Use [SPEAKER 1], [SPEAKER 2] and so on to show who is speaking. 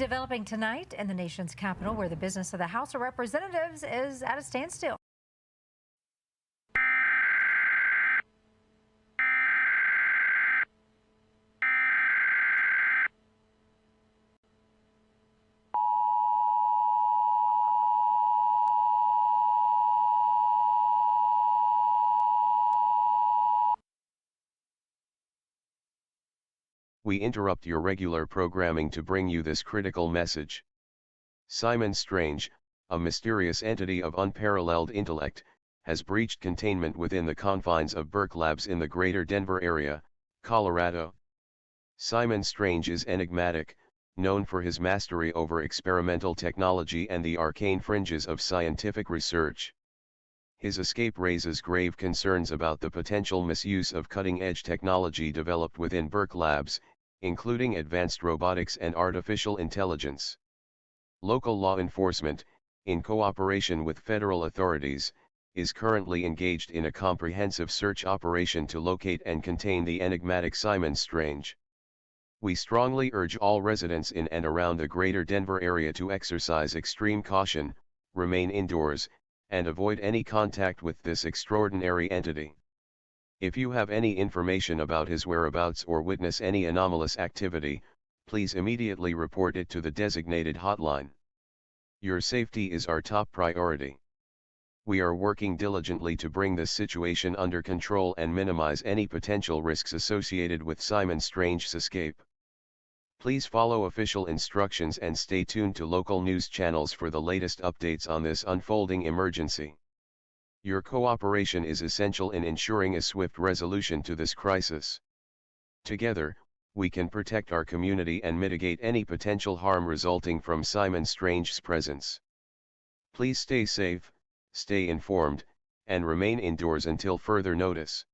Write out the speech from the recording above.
[SPEAKER 1] Developing tonight in the nation's capital, where the business of the House of Representatives is at a standstill.
[SPEAKER 2] We interrupt your regular programming to bring you this critical message. Simon Strange, a mysterious entity of unparalleled intellect, has breached containment within the confines of Burke Labs in the greater Denver area, Colorado. Simon Strange is enigmatic, known for his mastery over experimental technology and the arcane fringes of scientific research. His escape raises grave concerns about the potential misuse of cutting-edge technology developed within Burke Labs, including advanced robotics and artificial intelligence. Local law enforcement, in cooperation with federal authorities, is currently engaged in a comprehensive search operation to locate and contain the enigmatic Simon Strange. We strongly urge all residents in and around the greater Denver area to exercise extreme caution, remain indoors, and avoid any contact with this extraordinary entity. If you have any information about his whereabouts or witness any anomalous activity, please immediately report it to the designated hotline. Your safety is our top priority. We are working diligently to bring this situation under control and minimize any potential risks associated with Simon Strange's escape. Please follow official instructions and stay tuned to local news channels for the latest updates on this unfolding emergency. Your cooperation is essential in ensuring a swift resolution to this crisis. Together, we can protect our community and mitigate any potential harm resulting from Simon Strange's presence. Please stay safe, stay informed, and remain indoors until further notice.